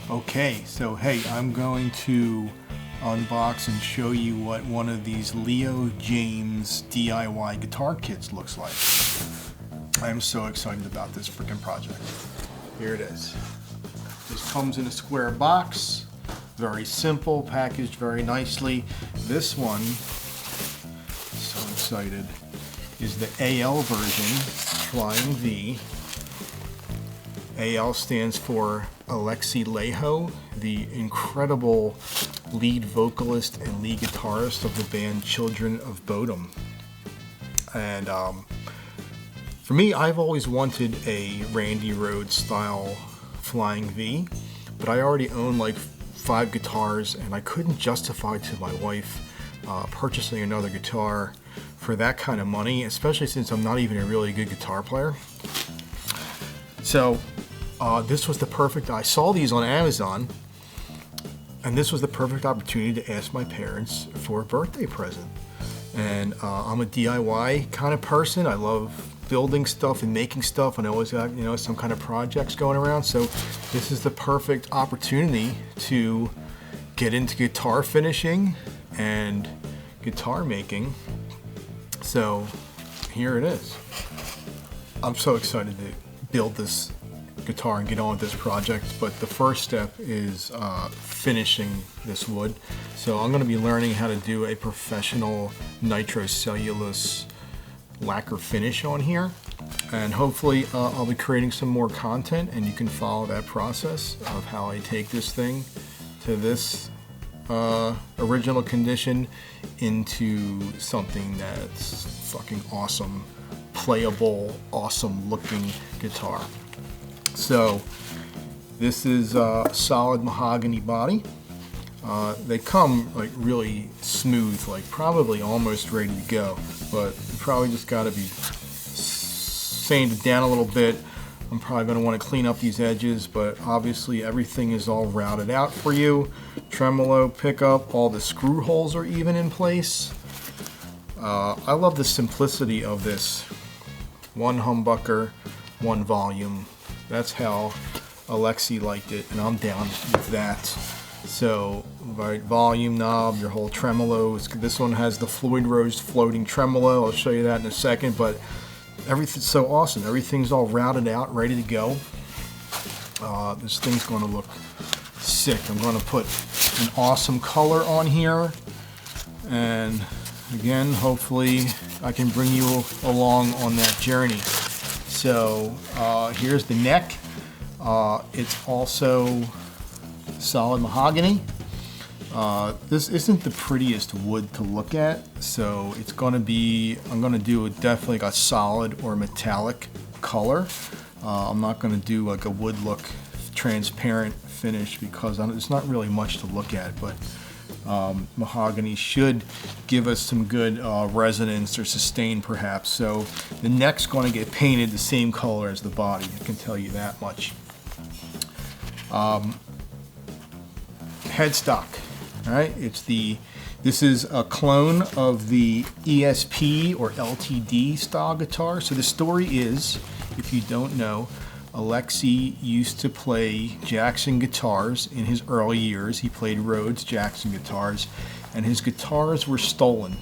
Okay, so hey, I'm going to unbox and show you what one of these Jaymz DIY guitar kits looks like. I am so excited about this freaking project. Here it is. This comes in a square box, very simple, packaged very nicely. This one, so excited, is the AL version, Flying V. AL stands for Alexi Laiho, the incredible lead vocalist and lead guitarist of the band Children of Bodom. And for me, I've always wanted a Randy Rhoads style Flying V, but I already own like 5 guitars and I couldn't justify to my wife purchasing another guitar for that kind of money, especially since I'm not even a really good guitar player. So this was the perfect, I saw these on Amazon, and this was the perfect opportunity to ask my parents for a birthday present. And I'm a DIY kind of person. I love building stuff and making stuff, and I always got, some kind of projects going around. So this is the perfect opportunity to get into guitar finishing and guitar making. So here it is. I'm so excited to build this guitar and get on with this project, but the first step is finishing this wood. So I'm going to be learning how to do a professional nitrocellulose lacquer finish on here, and hopefully I'll be creating some more content and you can follow that process of how I take this thing to this original condition into something that's fucking awesome, playable, awesome looking guitar. So this is a solid mahogany body. They come like really smooth, like probably almost ready to go, but you probably just got to be sanded down a little bit. I'm probably going to want to clean up these edges, but obviously everything is all routed out for you. Tremolo pickup, all the screw holes are even in place. I love the simplicity of this. One humbucker, one volume. That's how Alexi liked it, and I'm down with that. So, right, volume knob, your whole tremolo. This one has the Floyd Rose floating tremolo. I'll show you that in a second, but everything's so awesome. Everything's all routed out, ready to go. This thing's going to look sick. I'm going to put an awesome color on here, and again, hopefully I can bring you along on that journey. So here's the neck. It's also solid mahogany. This isn't the prettiest wood to look at, so it's going to be, I'm going to do definitely like a solid or metallic color. I'm not going to do like a wood look transparent finish because it's not really much to look at, but mahogany should give us some good resonance or sustain perhaps. So the neck's going to get painted the same color as the body, I can tell you that much. Headstock, all right, this is a clone of the ESP or LTD style guitar. So the story is, if you don't know, Alexi used to play Jackson guitars in his early years. He played Rhoads Jackson guitars, and his guitars were stolen.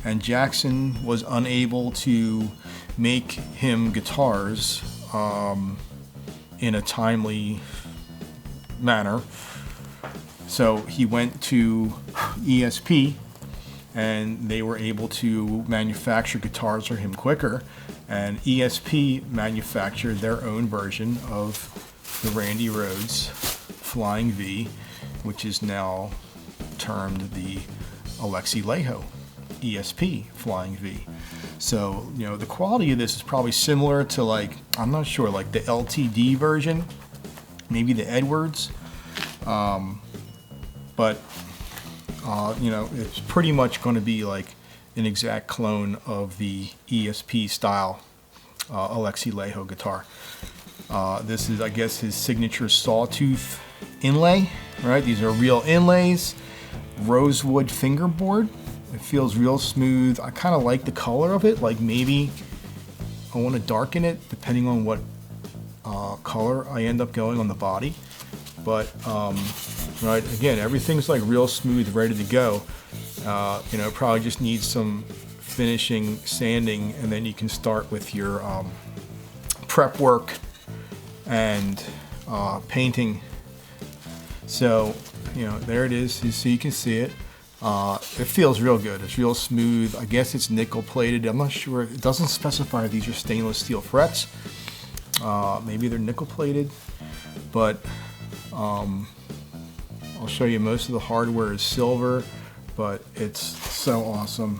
And Jackson was unable to make him guitars in a timely manner. So he went to ESP, and they were able to manufacture guitars for him quicker. And ESP manufactured their own version of the Randy Rhoads Flying V, which is now termed the Alexi Laiho ESP Flying V. So, the quality of this is probably similar to, like, I'm not sure, like the LTD version, maybe the Edwards. But it's pretty much going to be like an exact clone of the ESP style Alexi Laiho guitar. This is, I guess, his signature sawtooth inlay, right? These are real inlays, rosewood fingerboard. It feels real smooth. I kind of like the color of it. Like maybe I want to darken it depending on what color I end up going on the body. But right, again, everything's like real smooth, ready to go. You know, probably just needs some finishing, sanding, and then you can start with your prep work and painting. So, you know, there it is. So you can see it. It feels real good. It's real smooth. I guess it's nickel plated. I'm not sure. It doesn't specify these are stainless steel frets. Maybe they're nickel plated, but I'll show you most of the hardware is silver, but it's so awesome.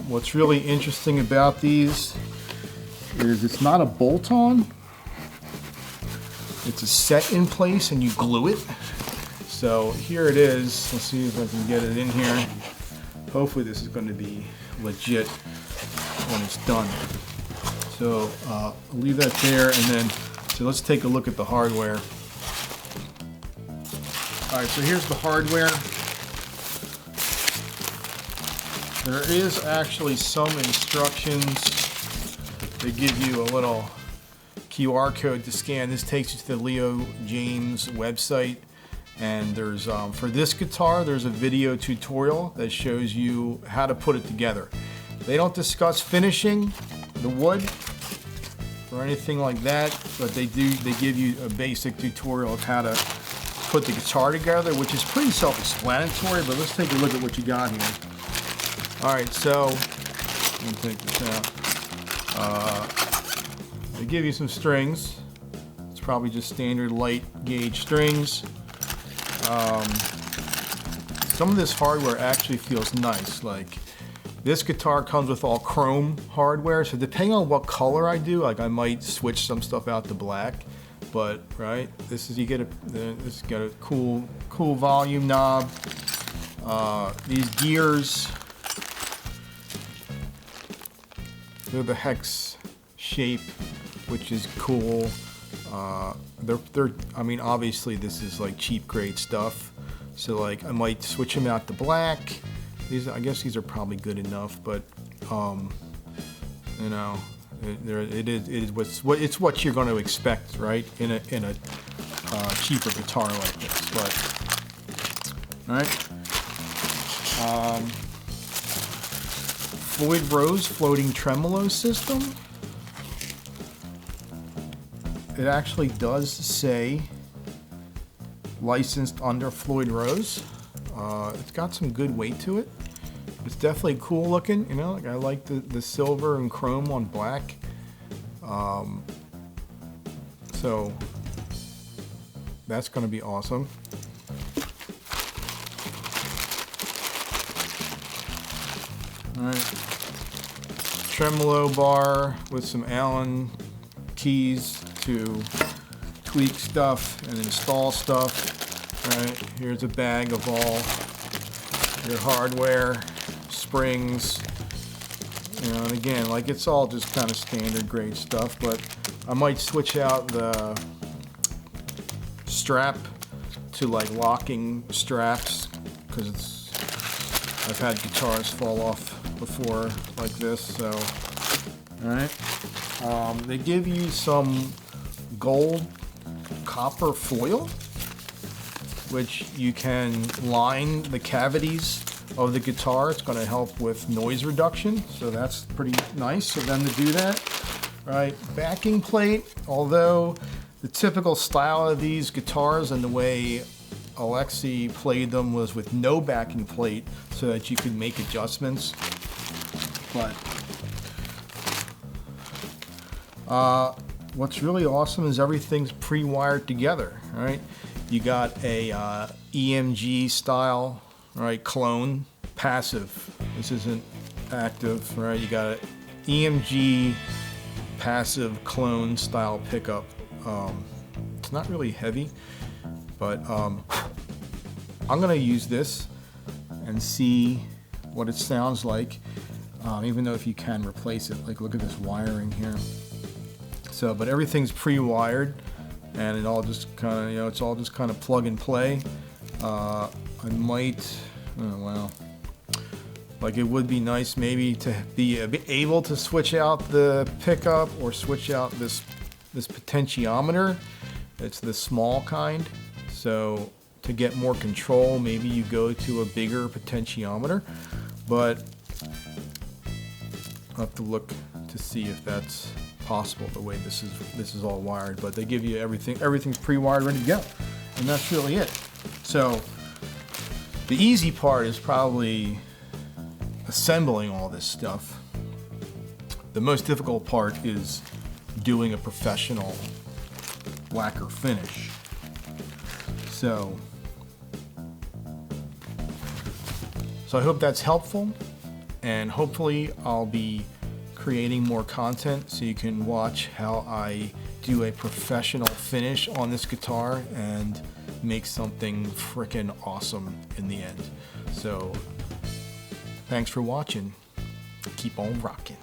What's really interesting about these is it's not a bolt-on. It's a set in place and you glue it. So here it is. Let's see if I can get it in here. Hopefully this is going to be legit when it's done. So I'll leave that there, and then so let's take a look at the hardware. All right, so here's the hardware. There is actually some instructions. They give you a little QR code to scan. This takes you to the Laiho Jaymz website. And there's, for this guitar, there's a video tutorial that shows you how to put it together. They don't discuss finishing the wood or anything like that, but they give you a basic tutorial of how to put the guitar together, which is pretty self-explanatory, but let's take a look at what you got here. All right, so, let me take this out. They give you some strings. It's probably just standard light gauge strings. Some of this hardware actually feels nice. Like this guitar comes with all chrome hardware, so depending on what color I do, like I might switch some stuff out to black. But right, this is this got a cool volume knob. These gears, they're the hex shape, which is cool. I mean, obviously this is like cheap grade stuff, so like I might switch them out to black. I guess these are probably good enough, but you know, it's what you're going to expect, right? In a cheaper guitar like this. But all right, Floyd Rose floating tremolo system. It actually does say licensed under Floyd Rose. It's got some good weight to it. It's definitely cool looking, you know, like I like the silver and chrome on black. So that's gonna be awesome. All right, tremolo bar with some Allen keys to tweak stuff and install stuff. All right, here's a bag of all your hardware, springs, you know, and again, like it's all just kind of standard grade stuff, but I might switch out the strap to like locking straps, because I've had guitars fall off before like this. So all right, they give you some gold copper foil, which you can line the cavities of the guitar. It's going to help with noise reduction, so that's pretty nice of them to do that. Right, backing plate, although the typical style of these guitars and the way Alexi played them was with no backing plate so that you could make adjustments. But what's really awesome is everything's pre-wired together, right? You got a EMG style, right, clone, passive. This isn't active, right? You got an EMG passive clone style pickup. It's not really heavy, but I'm gonna use this and see what it sounds like, even though if you can replace it. Like, look at this wiring here. So, but everything's pre-wired, and it all just kind of, you know, it's all just kind of plug and play. I might, oh, well, like it would be nice maybe to be able to switch out the pickup or switch out this potentiometer, It's the small kind. So to get more control, maybe you go to a bigger potentiometer, but I'll have to look to see if that's possible the way this is all wired. But they give you everything's pre-wired, ready to go, and that's really it. So the easy part is probably assembling all this stuff. The most difficult part is doing a professional lacquer finish. So I hope that's helpful, and hopefully I'll be creating more content so you can watch how I do a professional finish on this guitar and make something freaking awesome in the end. So thanks for watching. Keep on rocking.